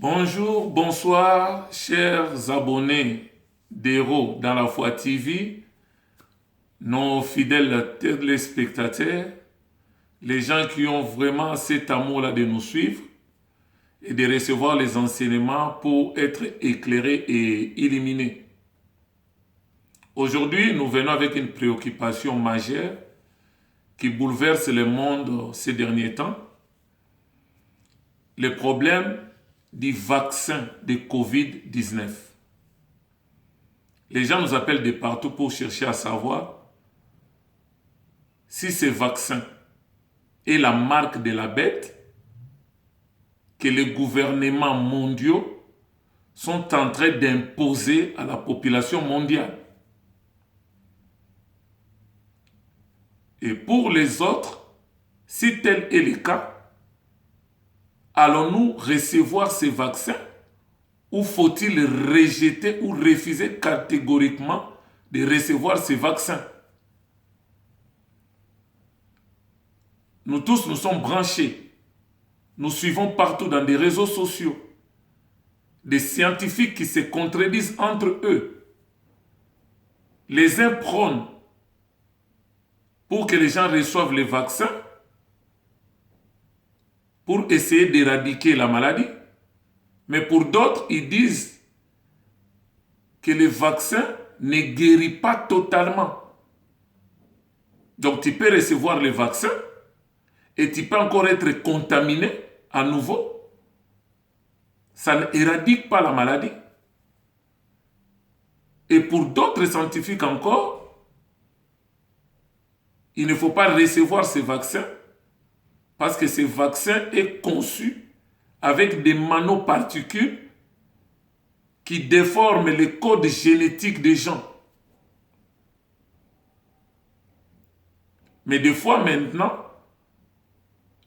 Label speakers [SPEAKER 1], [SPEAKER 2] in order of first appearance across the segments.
[SPEAKER 1] Bonjour, bonsoir, chers abonnés d'Héros dans la foi TV, nos fidèles téléspectateurs, les gens qui ont vraiment cet amour-là de nous suivre et de recevoir les enseignements pour être éclairés et illuminés. Aujourd'hui, nous venons avec une préoccupation majeure qui bouleverse le monde ces derniers temps. Le problème du vaccin de Covid-19. Les gens nous appellent de partout pour chercher à savoir si ce vaccin est la marque de la bête que les gouvernements mondiaux sont en train d'imposer à la population mondiale. Et pour les autres, si tel est le cas, allons-nous recevoir ces vaccins ou faut-il rejeter ou refuser catégoriquement de recevoir ces vaccins? Nous tous, nous sommes branchés. Nous suivons partout dans des réseaux sociaux des scientifiques qui se contredisent entre eux. Les uns prônent pour que les gens reçoivent les vaccins pour essayer d'éradiquer la maladie. Mais pour d'autres, ils disent que le vaccin ne guérit pas totalement. Donc tu peux recevoir le vaccin et tu peux encore être contaminé à nouveau. Ça n'éradique pas la maladie. Et pour d'autres scientifiques encore, il ne faut pas recevoir ce vaccin parce que ce vaccin est conçu avec des nanoparticules qui déforment le code génétique des gens. Mais des fois maintenant,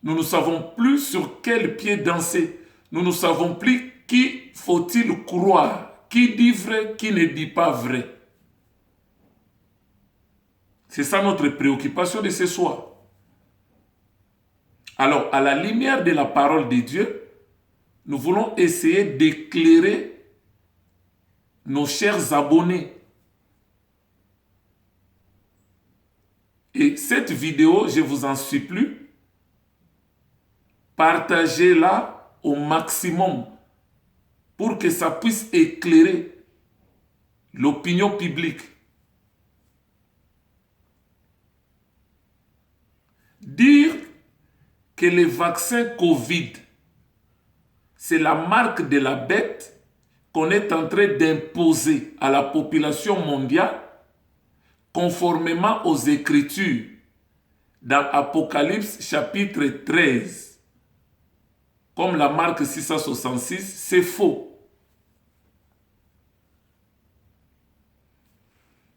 [SPEAKER 1] nous ne savons plus sur quel pied danser. Nous ne savons plus qui faut-il croire, qui dit vrai, qui ne dit pas vrai. C'est ça notre préoccupation de ce soir. Alors, à la lumière de la parole de Dieu, nous voulons essayer d'éclairer nos chers abonnés. Et cette vidéo, je vous en supplie, partagez-la au maximum pour que ça puisse éclairer l'opinion publique. Dire que le vaccin Covid, c'est la marque de la bête qu'on est en train d'imposer à la population mondiale, conformément aux Écritures, dans Apocalypse chapitre 13, comme la marque 666, c'est faux.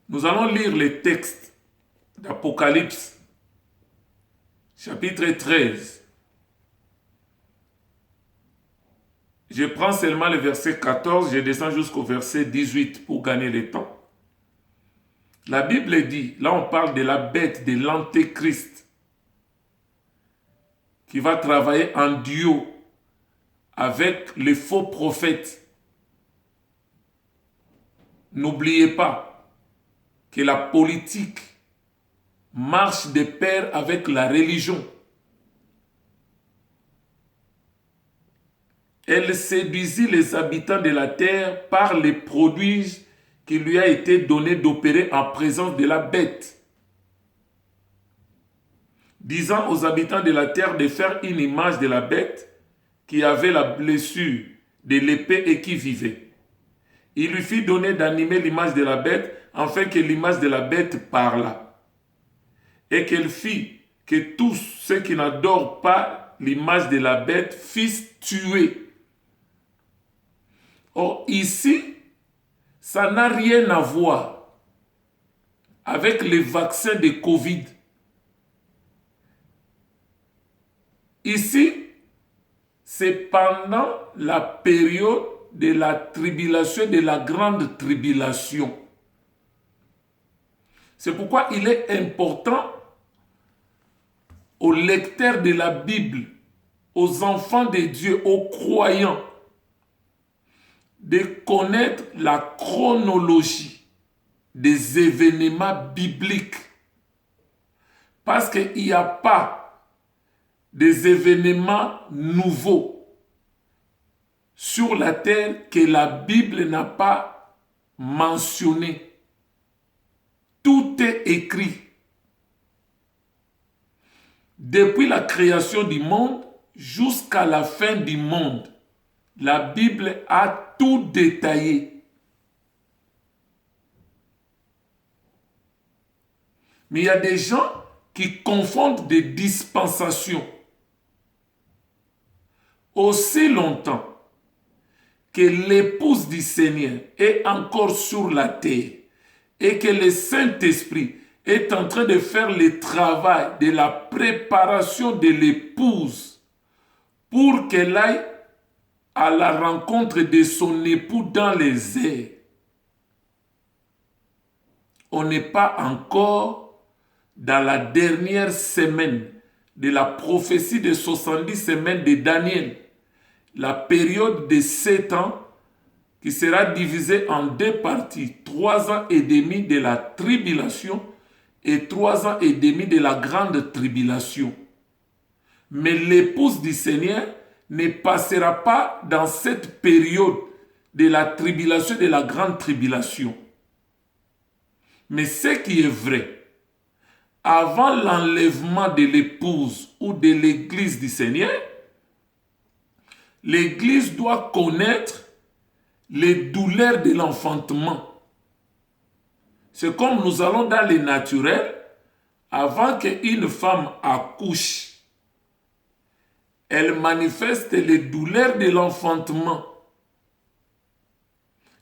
[SPEAKER 1] Nous allons lire les textes d'Apocalypse chapitre 13. Je prends seulement le verset 14, je descends jusqu'au verset 18 pour gagner le temps. La Bible dit, là on parle de la bête, de l'antéchrist, qui va travailler en duo avec les faux prophètes. N'oubliez pas que la politique marche de pair avec la religion. Elle séduisit les habitants de la terre par les prodiges qui lui a été donné d'opérer en présence de la bête, disant aux habitants de la terre de faire une image de la bête qui avait la blessure de l'épée et qui vivait. Il lui fit donner d'animer l'image de la bête afin que l'image de la bête parlât, et qu'elle fit que tous ceux qui n'adorent pas l'image de la bête fissent tuer. Or ici, ça n'a rien à voir avec les vaccins de Covid. Ici, c'est pendant la période de la tribulation, de la grande tribulation. C'est pourquoi il est important aux lecteurs de la Bible, aux enfants de Dieu, aux croyants, de connaître la chronologie des événements bibliques. Parce qu'il n'y a pas des événements nouveaux sur la terre que la Bible n'a pas mentionné. Tout est écrit. Depuis la création du monde jusqu'à la fin du monde, la Bible a tout détaillé. Mais il y a des gens qui confondent des dispensations. Aussi longtemps que l'épouse du Seigneur est encore sur la terre et que le Saint-Esprit est en train de faire le travail de la préparation de l'épouse pour qu'elle aille à la rencontre de son époux dans les airs. On n'est pas encore dans la dernière semaine de la prophétie de 70 semaines de Daniel, la période de 7 ans qui sera divisée en 2 parties, 3 ans et demi de la tribulation et 3 ans et demi de la grande tribulation. Mais l'épouse du Seigneur ne passera pas dans cette période de la tribulation, de la grande tribulation. Mais ce qui est vrai, avant l'enlèvement de l'épouse ou de l'église du Seigneur, l'église doit connaître les douleurs de l'enfantement. C'est comme nous allons dans le naturel, avant qu'une femme accouche, elle manifeste les douleurs de l'enfantement.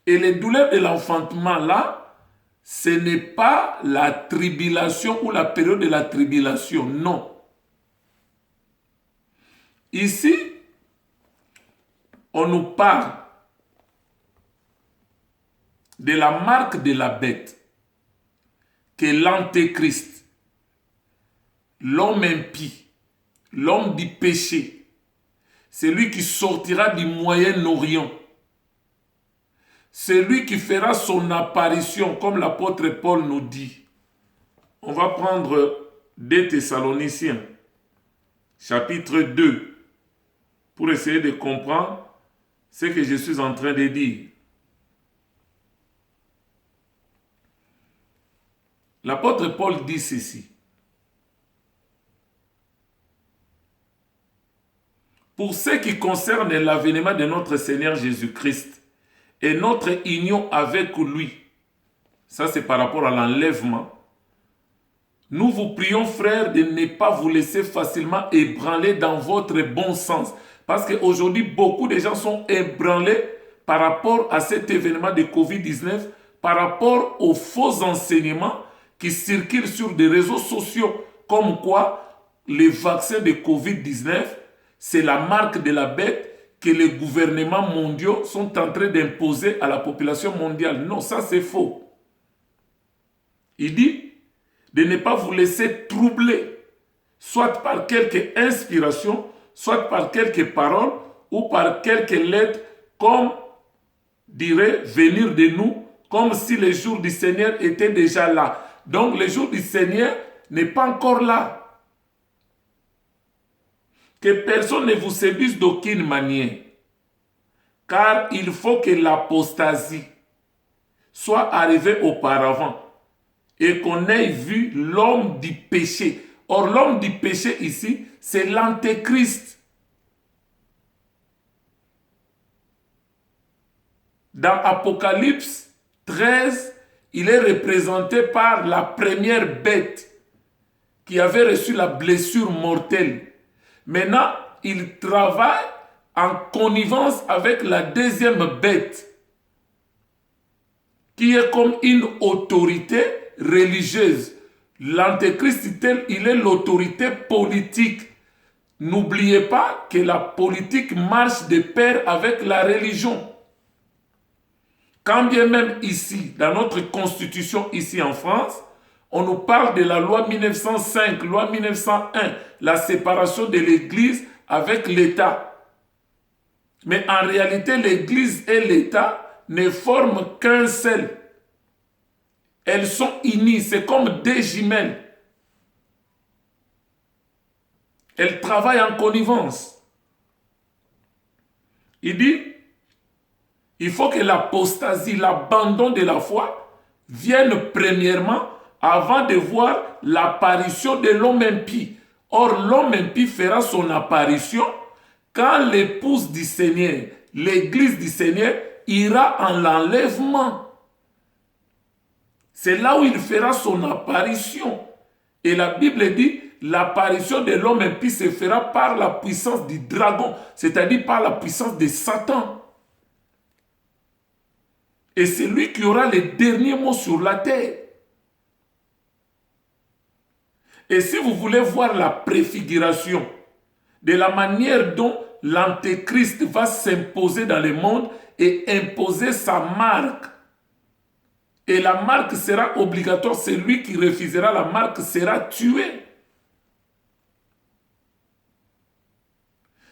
[SPEAKER 1] Et les douleurs de l'enfantement là, ce n'est pas la tribulation ou la période de la tribulation, non. Ici, on nous parle de la marque de la bête, que l'antéchrist, l'homme impie, l'homme du péché, celui qui sortira du Moyen-Orient, celui qui fera son apparition, comme l'apôtre Paul nous dit. On va prendre 2 Thessaloniciens, chapitre 2, pour essayer de comprendre ce que je suis en train de dire. L'apôtre Paul dit ceci. Pour ce qui concerne l'avènement de notre Seigneur Jésus-Christ et notre union avec lui, ça c'est par rapport à l'enlèvement, nous vous prions, frères, de ne pas vous laisser facilement ébranler dans votre bon sens. Parce qu'aujourd'hui, beaucoup de gens sont ébranlés par rapport à cet événement de Covid-19, par rapport aux faux enseignements qui circulent sur des réseaux sociaux, comme quoi les vaccins de Covid-19, c'est la marque de la bête que les gouvernements mondiaux sont en train d'imposer à la population mondiale. Non, ça c'est faux. Il dit de ne pas vous laisser troubler, soit par quelque inspiration, soit par quelques paroles, ou par quelques lettres, comme dirait venir de nous, comme si le jour du Seigneur était déjà là. Donc le jour du Seigneur n'est pas encore là. Que personne ne vous séduise d'aucune manière, car il faut que l'apostasie soit arrivée auparavant et qu'on ait vu l'homme du péché. Or, l'homme du péché ici, c'est l'antéchrist. Dans Apocalypse 13, il est représenté par la première bête qui avait reçu la blessure mortelle. Maintenant, il travaille en connivence avec la deuxième bête, qui est comme une autorité religieuse. L'antéchrist, il est l'autorité politique. N'oubliez pas que la politique marche de pair avec la religion. Quand bien même ici, dans notre constitution ici en France, on nous parle de la loi 1905, loi 1901, la séparation de l'Église avec l'État. Mais en réalité, l'Église et l'État ne forment qu'un seul. Elles sont unies, c'est comme deux jumelles. Elles travaillent en connivence. Il dit, il faut que l'apostasie, l'abandon de la foi, vienne premièrement avant de voir l'apparition de l'homme impie. Or, l'homme impie fera son apparition quand l'épouse du Seigneur, l'église du Seigneur, ira en l'enlèvement. C'est là où il fera son apparition. Et la Bible dit, l'apparition de l'homme impie se fera par la puissance du dragon, c'est-à-dire par la puissance de Satan. Et c'est lui qui aura les derniers mots sur la terre. Et si vous voulez voir la préfiguration de la manière dont l'Antéchrist va s'imposer dans le monde et imposer sa marque, et la marque sera obligatoire, celui qui refusera la marque sera tué.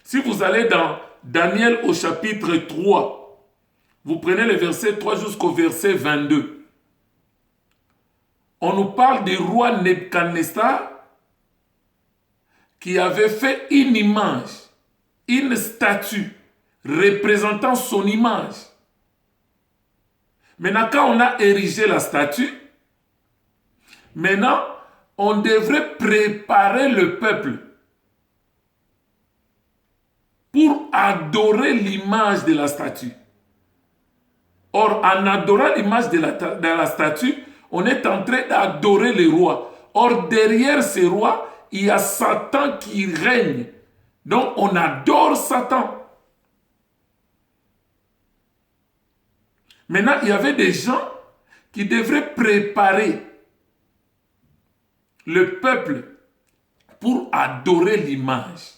[SPEAKER 1] Si vous allez dans Daniel au chapitre 3, vous prenez le verset 3 jusqu'au verset 22. On nous parle du roi Nebuchadnezzar qui avait fait une image, une statue représentant son image. Maintenant, quand on a érigé la statue, maintenant, on devrait préparer le peuple pour adorer l'image de la statue. Or, en adorant l'image de la statue, on est en train d'adorer les rois. Or, derrière ces rois, il y a Satan qui règne. Donc, on adore Satan. Maintenant, il y avait des gens qui devraient préparer le peuple pour adorer l'image.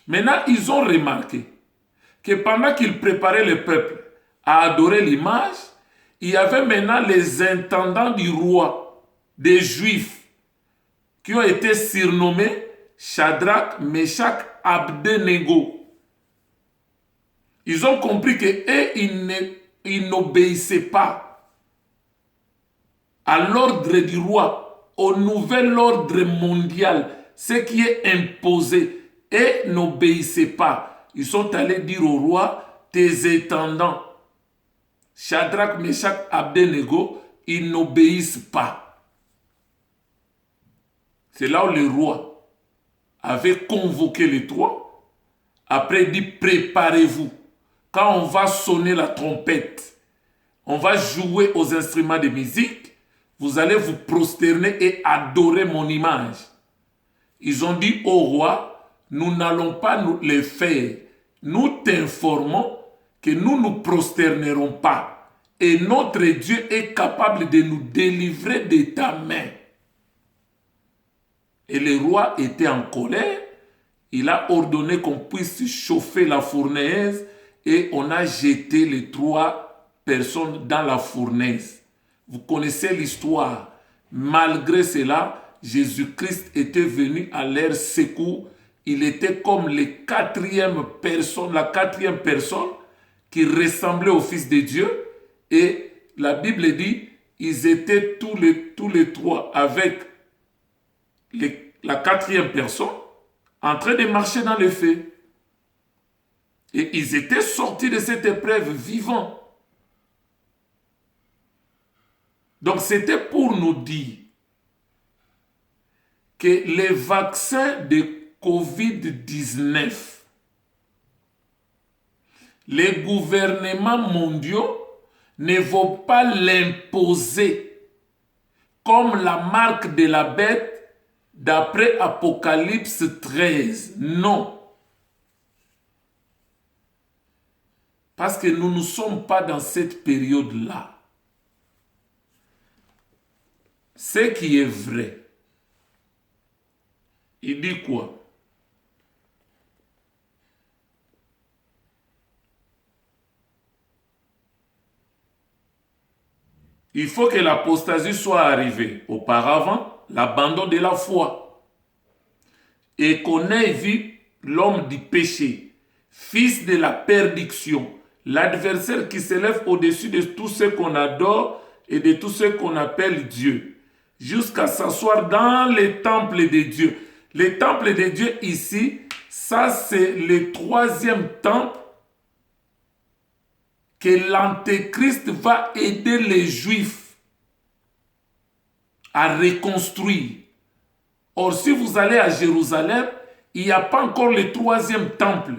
[SPEAKER 1] Maintenant, ils ont remarqué que pendant qu'ils préparaient le peuple à adorer l'image, il y avait maintenant les intendants du roi, des Juifs, qui ont été surnommés Shadrach, Meshach, Abednego. Ils ont compris qu'ils n'obéissaient pas à l'ordre du roi, au nouvel ordre mondial, ce qui est imposé, et n'obéissaient pas. Ils sont allés dire au roi, tes intendants, Shadrach, Meshach, Abednego, ils n'obéissent pas. C'est là où le roi avait convoqué les trois. Après, il dit, préparez-vous. Quand on va sonner la trompette, on va jouer aux instruments de musique, vous allez vous prosterner et adorer mon image. Ils ont dit au roi, nous n'allons pas nous le faire. Nous t'informons que nous ne nous prosternerons pas. Et notre Dieu est capable de nous délivrer de ta main. Et le roi était en colère. Il a ordonné qu'on puisse chauffer la fournaise et on a jeté les trois personnes dans la fournaise. Vous connaissez l'histoire. Malgré cela, Jésus-Christ était venu à leur secours. Il était comme la quatrième personne qui ressemblait au Fils de Dieu. Et la Bible dit, ils étaient tous les trois avec la quatrième personne en train de marcher dans le feu. Et ils étaient sortis de cette épreuve vivants. Donc c'était pour nous dire que les vaccins de COVID-19, les gouvernements mondiaux ne vont pas l'imposer comme la marque de la bête d'après Apocalypse 13. Non. Parce que nous ne sommes pas dans cette période-là. Ce qui est vrai, il dit quoi? Il faut que l'apostasie soit arrivée. Auparavant, l'abandon de la foi. et qu'on ait vu l'homme du péché, fils de la perdition, l'adversaire qui s'élève au-dessus de tout ce qu'on adore et de tout ce qu'on appelle Dieu, jusqu'à s'asseoir dans les temples de Dieu. Les temples de Dieu ici, ça c'est le troisième temple que l'Antéchrist va aider les Juifs à reconstruire. Or, si vous allez à Jérusalem, il n'y a pas encore le troisième temple.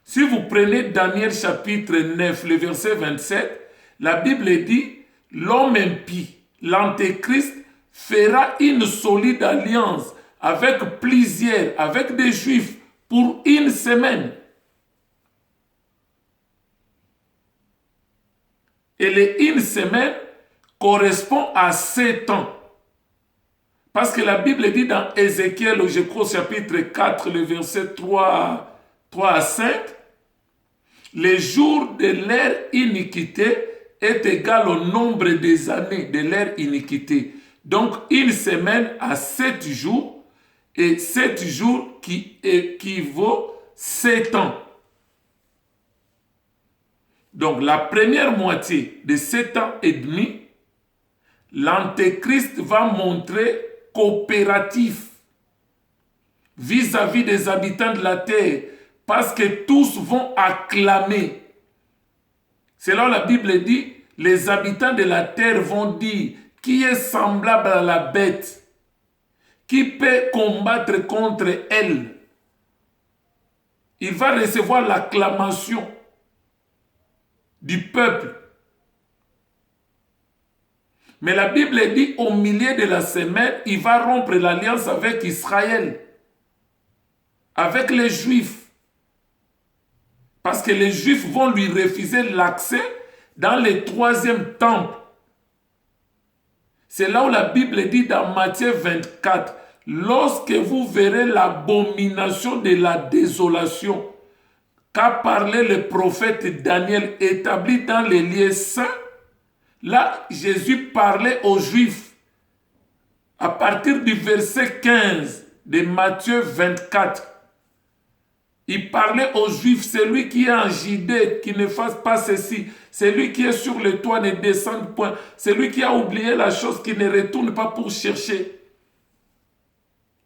[SPEAKER 1] Si vous prenez Daniel chapitre 9, le verset 27, la Bible dit, l'homme impie, l'Antéchrist, fera une solide alliance avec plusieurs, avec des Juifs, pour une semaine. Et les une semaine correspond à 7 ans. Parce que la Bible dit dans Ézéchiel, je crois, chapitre 4, le verset 3 à 5, les jours de leur iniquité est égal au nombre des années de leur iniquité. Donc, une semaine à 7 jours, et 7 jours qui équivaut 7 ans. Donc, la première moitié de 7 ans et demi, l'Antéchrist va montrer coopératif vis-à-vis des habitants de la terre, parce que tous vont acclamer. C'est là où la Bible dit, les habitants de la terre vont dire, qui est semblable à la bête, qui peut combattre contre elle. Il va recevoir l'acclamation du peuple. Mais la Bible dit, au milieu de la semaine, il va rompre l'alliance avec Israël, avec les Juifs. Parce que les Juifs vont lui refuser l'accès dans le troisième temple. C'est là où la Bible dit dans Matthieu 24, lorsque vous verrez l'abomination de la désolation qu'a parlé le prophète Daniel établi dans les lieux saints, là, Jésus parlait aux Juifs à partir du verset 15 de Matthieu 24. Il parlait aux Juifs, celui qui est en Judée, qui ne fasse pas ceci. Celui qui est sur le toit ne descende point. Celui qui a oublié la chose, qui ne retourne pas pour chercher.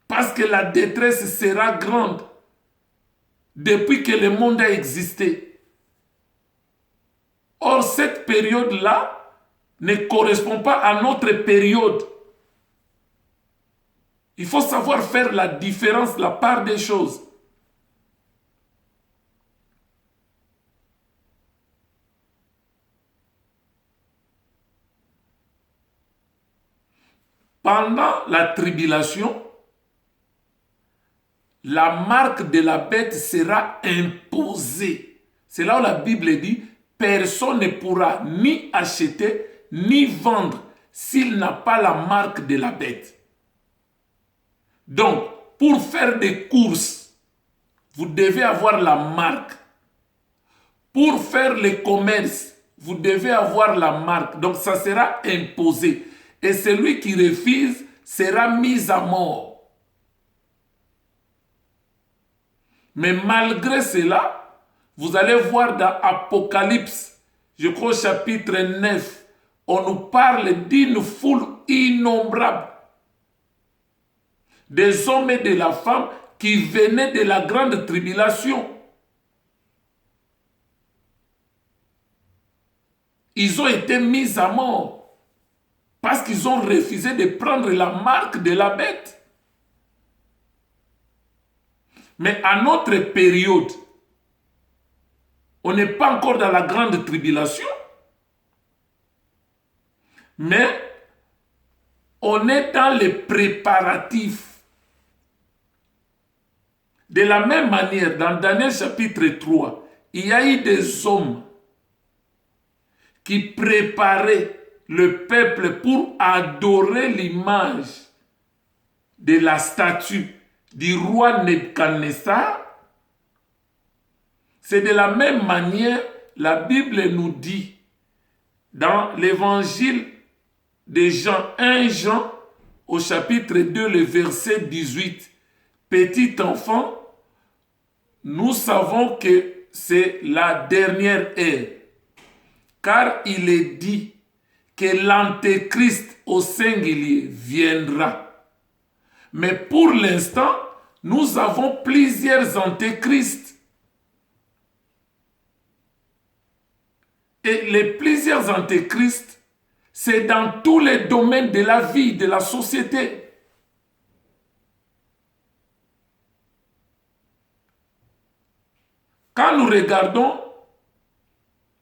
[SPEAKER 1] Parce que la détresse sera grande depuis que le monde a existé. Or, cette période-là ne correspond pas à notre période. Il faut savoir faire la différence, la part des choses. Pendant la tribulation, la marque de la bête sera imposée. C'est là où la Bible dit, personne ne pourra ni acheter ni vendre s'il n'a pas la marque de la bête. Donc, pour faire des courses, vous devez avoir la marque. Pour faire le commerce, vous devez avoir la marque. Donc, ça sera imposé. Et celui qui refuse sera mis à mort. Mais malgré cela, vous allez voir dans Apocalypse, je crois chapitre 9, on nous parle d'une foule innombrable des hommes et de la femme qui venaient de la grande tribulation. Ils ont été mis à mort parce qu'ils ont refusé de prendre la marque de la bête. Mais à notre période, on n'est pas encore dans la grande tribulation, mais on est dans les préparatifs. De la même manière, dans Daniel chapitre 3, il y a eu des hommes qui préparaient le peuple pour adorer l'image de la statue du roi Nebuchadnezzar. C'est de la même manière, la Bible nous dit, dans l'évangile de Jean, 1 Jean, au chapitre 2, le verset 18. Petit enfant, nous savons que c'est la dernière ère, car il est dit que l'antéchrist au singulier viendra. Mais pour l'instant, nous avons plusieurs antéchrists. Et les plusieurs antéchrists, c'est dans tous les domaines de la vie, de la société. Quand nous regardons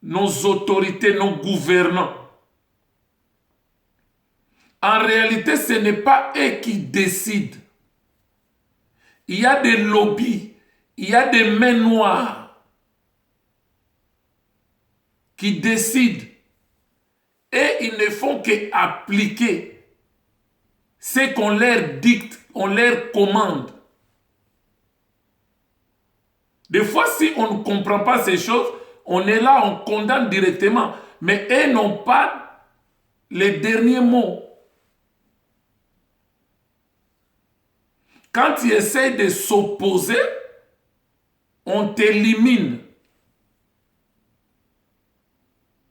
[SPEAKER 1] nos autorités, nos gouvernants, en réalité, ce n'est pas eux qui décident. Il y a des lobbies, il y a des mains noires qui décident et ils ne font qu'appliquer ce qu'on leur dicte, on leur commande. Des fois, si on ne comprend pas ces choses, on est là, on condamne directement. Mais eux n'ont pas les derniers mots. Quand tu essaies de s'opposer, on t'élimine.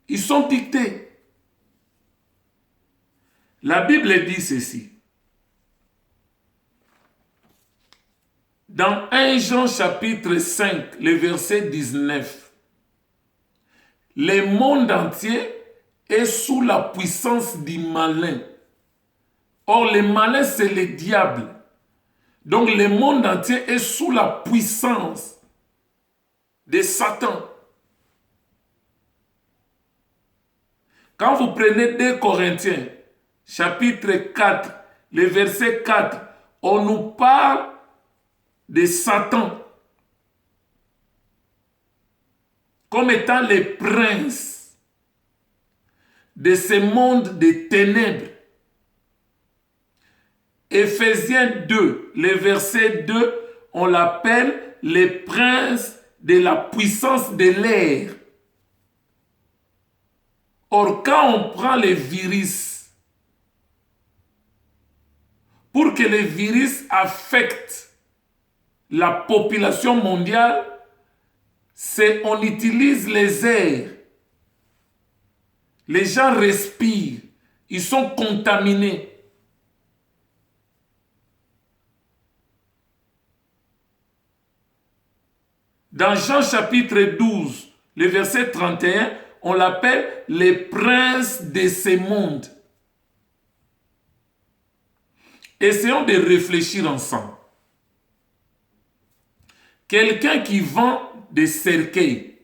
[SPEAKER 1] Ils sont dictés. La Bible dit ceci. Dans 1 Jean chapitre 5, le verset 19, le monde entier est sous la puissance du malin. Or, le malin, c'est le diable. Donc, le monde entier est sous la puissance de Satan. Quand vous prenez 2 Corinthiens, chapitre 4, le verset 4, on nous parle de Satan comme étant le prince de ce monde de ténèbres. Éphésiens 2, le verset 2, on l'appelle le prince de la puissance de l'air. Or, quand on prend les virus, pour que les virus affectent la population mondiale, on utilise les airs. Les gens respirent, ils sont contaminés. Dans Jean chapitre 12, le verset 31, on l'appelle les princes de ce monde. Essayons de réfléchir ensemble. Quelqu'un qui vend des cercueils,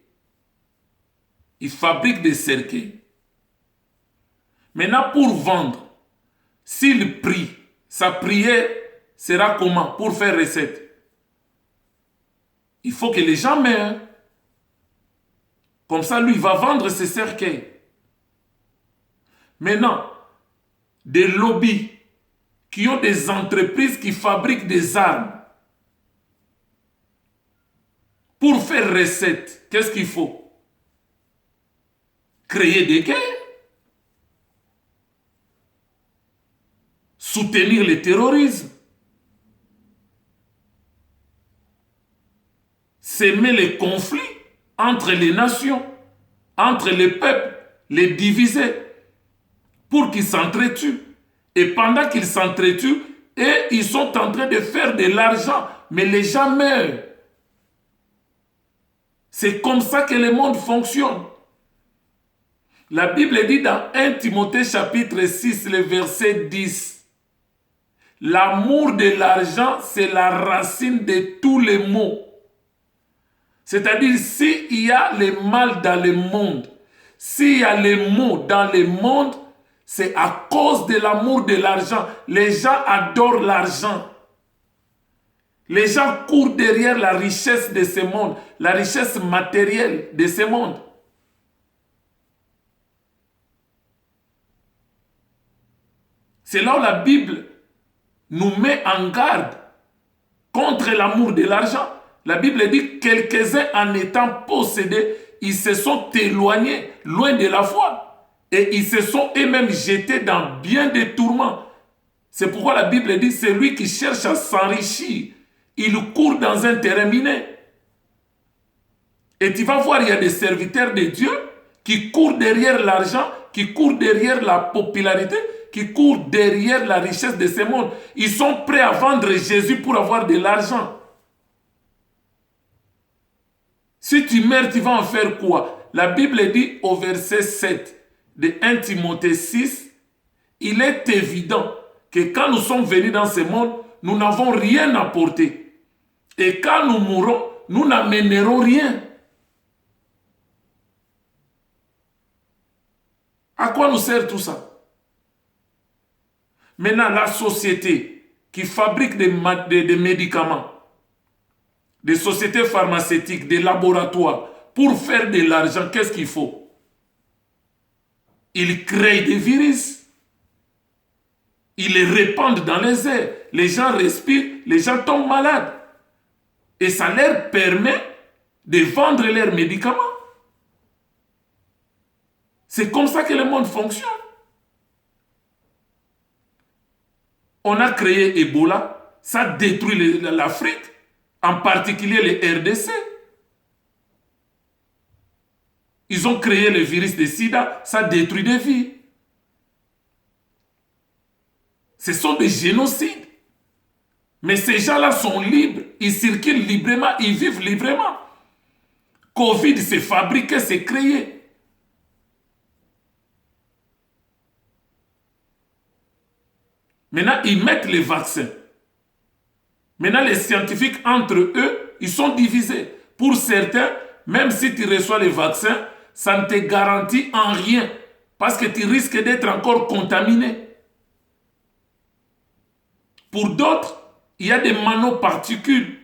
[SPEAKER 1] il fabrique des cercueils. Maintenant, pour vendre, s'il prie, sa prière sera comment pour faire recette? Il faut que les gens meurent. Comme ça, lui, il va vendre ses cercueils. Maintenant, des lobbies qui ont des entreprises qui fabriquent des armes. Pour faire recette, qu'est-ce qu'il faut? Créer des guerres. Soutenir le terrorisme. S'aimer les conflits entre les nations, entre les peuples, les diviser pour qu'ils s'entretuent. Et pendant qu'ils s'entretuent, et ils sont en train de faire de l'argent, mais les gens meurent. C'est comme ça que le monde fonctionne. La Bible dit dans 1 Timothée chapitre 6, le verset 10, l'amour de l'argent, c'est la racine de tous les maux. C'est-à-dire, s'il y a le mal dans le monde, s'il y a les maux dans le monde, c'est à cause de l'amour de l'argent. Les gens adorent l'argent. Les gens courent derrière la richesse de ce monde, la richesse matérielle de ce monde. C'est là où la Bible nous met en garde contre l'amour de l'argent. La Bible dit que quelques-uns en étant possédés, ils se sont éloignés loin de la foi. Et ils se sont eux-mêmes jetés dans bien des tourments. C'est pourquoi la Bible dit, c'est lui qui cherche à s'enrichir. Il court dans un terrain miné. Et tu vas voir, il y a des serviteurs de Dieu qui courent derrière l'argent, qui courent derrière la popularité, qui courent derrière la richesse de ce monde. Ils sont prêts à vendre Jésus pour avoir de l'argent. Si tu meurs, tu vas en faire quoi? La Bible dit au verset 7 de 1 Timothée 6, il est évident que quand nous sommes venus dans ce monde, nous n'avons rien apporté. Et quand nous mourrons, nous n'amènerons rien. À quoi nous sert tout ça? Maintenant, la société qui fabrique des médicaments, des sociétés pharmaceutiques, des laboratoires, pour faire de l'argent, qu'est-ce qu'il faut? Ils créent des virus. Ils les répandent dans les airs. Les gens respirent, les gens tombent malades. Et ça leur permet de vendre leurs médicaments. C'est comme ça que le monde fonctionne. On a créé Ebola, ça détruit l'Afrique, en particulier les RDC. Ils ont créé le virus de sida, ça détruit des vies. Ce sont des génocides. Mais ces gens-là sont libres, ils circulent librement, ils vivent librement. Covid, c'est fabriqué, c'est créé. Maintenant, ils mettent les vaccins. Maintenant, les scientifiques, entre eux, ils sont divisés. Pour certains, même si tu reçois les vaccins, ça ne te garantit en rien. Parce que tu risques d'être encore contaminé. Pour d'autres, il y a des nanoparticules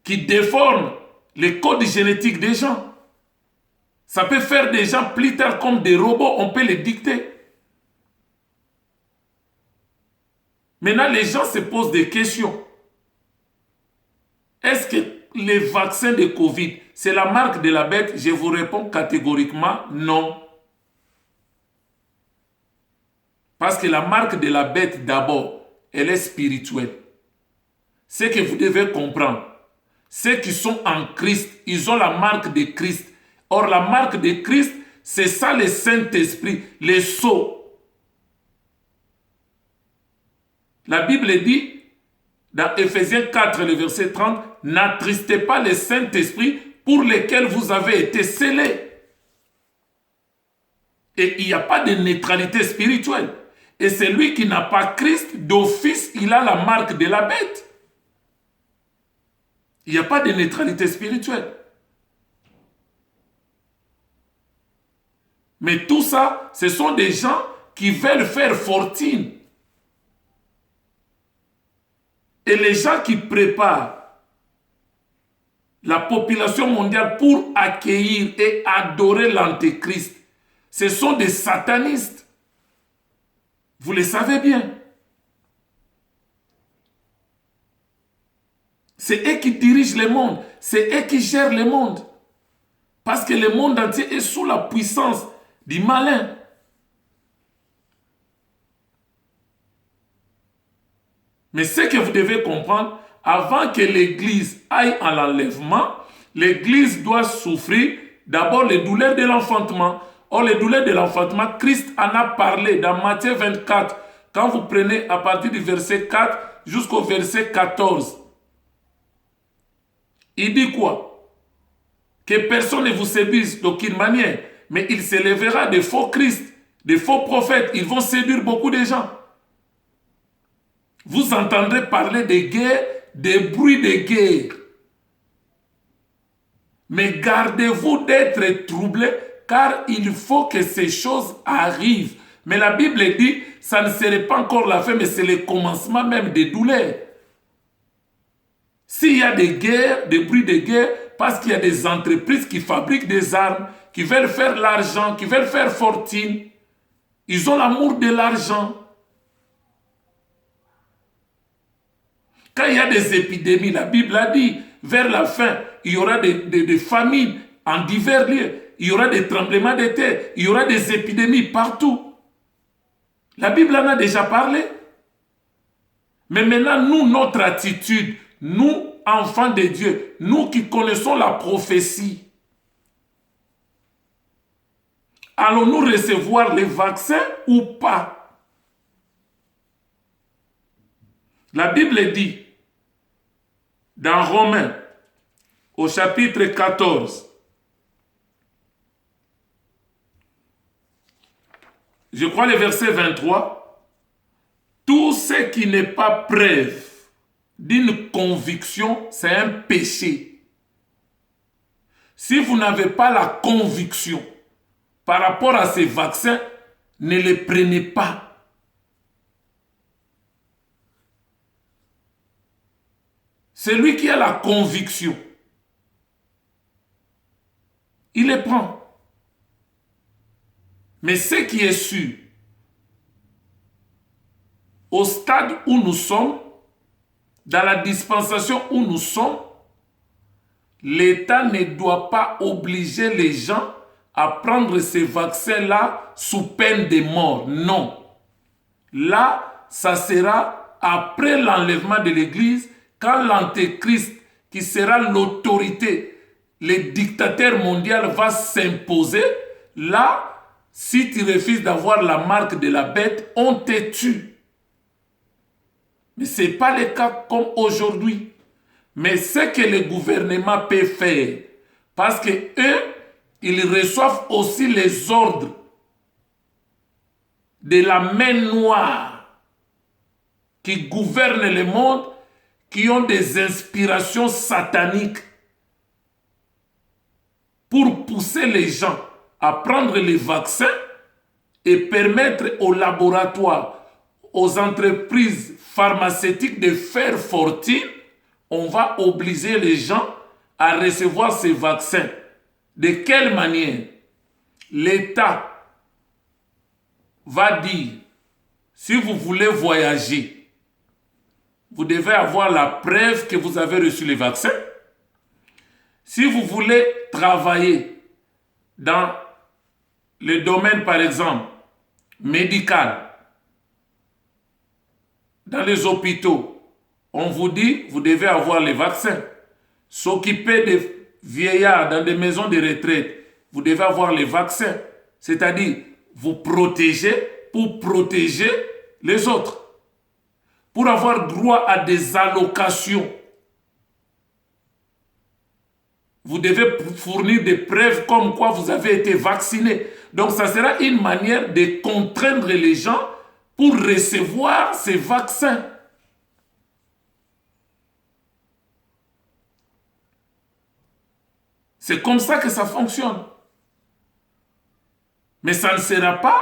[SPEAKER 1] qui déforment les codes génétiques des gens. Ça peut faire des gens plus tard comme des robots, on peut les dicter. Maintenant, les gens se posent des questions. Est-ce que les vaccins de Covid, c'est la marque de la bête? Je vous réponds catégoriquement non. Parce que la marque de la bête, d'abord, elle est spirituelle. Ce que vous devez comprendre, ceux qui sont en Christ, ils ont la marque de Christ. Or, la marque de Christ, c'est ça le Saint-Esprit, les sceaux. La Bible dit, dans Ephésiens 4, le verset 30, « N'attristez pas le Saint-Esprit pour lequel vous avez été scellés. » Et il n'y a pas de neutralité spirituelle. Et celui qui n'a pas Christ, d'office, il a la marque de la bête. Il n'y a pas de neutralité spirituelle. Mais tout ça, ce sont des gens qui veulent faire fortune. Et les gens qui préparent la population mondiale pour accueillir et adorer l'Antéchrist, ce sont des satanistes. Vous le savez bien. C'est eux qui dirigent le monde. C'est eux qui gèrent le monde. Parce que le monde entier est sous la puissance du malin. Mais ce que vous devez comprendre, avant que l'Église aille à l'enlèvement, l'Église doit souffrir d'abord les douleurs de l'enfantement. Or, les douleurs de l'enfantement, Christ en a parlé dans Matthieu 24. Quand vous prenez à partir du verset 4 jusqu'au verset 14, il dit quoi? Que personne ne vous séduise d'aucune manière, mais il s'élèvera des faux Christ, des faux prophètes. Ils vont séduire beaucoup de gens. Vous entendrez parler de guerre, des bruits de guerre. Mais gardez-vous d'être troublés, car il faut que ces choses arrivent. Mais la Bible dit, ça ne serait pas encore la fin, mais c'est le commencement même des douleurs. S'il y a des guerres, des bruits de guerre, parce qu'il y a des entreprises qui fabriquent des armes, qui veulent faire l'argent, qui veulent faire fortune, ils ont l'amour de l'argent. Quand il y a des épidémies, la Bible a dit, vers la fin, il y aura des famines en divers lieux. Il y aura des tremblements de terre. Il y aura des épidémies partout. La Bible en a déjà parlé. Mais maintenant, nous, notre attitude, nous, enfants de Dieu, nous qui connaissons la prophétie, allons-nous recevoir les vaccins ou pas? La Bible dit, dans Romains, au chapitre 14, je crois le verset 23, tout ce qui n'est pas preuve d'une conviction, c'est un péché. Si vous n'avez pas la conviction par rapport à ces vaccins, ne les prenez pas. Celui qui a la conviction, il les prend. Mais ce qui est sûr, au stade où nous sommes, dans la dispensation où nous sommes, l'État ne doit pas obliger les gens à prendre ces vaccins-là sous peine de mort. Non. Là, ça sera après l'enlèvement de l'Église, quand l'Antéchrist, qui sera l'autorité, le dictateur mondial va s'imposer. Là, si tu refuses d'avoir la marque de la bête, on te tue. Mais ce n'est pas le cas comme aujourd'hui. Mais ce que le gouvernement peut faire, parce que eux, ils reçoivent aussi les ordres de la main noire qui gouverne le monde, qui ont des inspirations sataniques pour pousser les gens à prendre les vaccins et permettre aux laboratoires, aux entreprises pharmaceutiques de faire fortune. On va obliger les gens à recevoir ces vaccins. De quelle manière? L'État va dire, si vous voulez voyager, vous devez avoir la preuve que vous avez reçu les vaccins. Si vous voulez travailler dans le domaine, par exemple, médical, dans les hôpitaux, on vous dit, vous devez avoir les vaccins. S'occuper des vieillards dans des maisons de retraite, vous devez avoir les vaccins. C'est-à-dire, vous protéger pour protéger les autres. Pour avoir droit à des allocations, vous devez fournir des preuves comme quoi vous avez été vacciné. Donc, ça sera une manière de contraindre les gens pour recevoir ces vaccins. C'est comme ça que ça fonctionne. Mais ça ne sera pas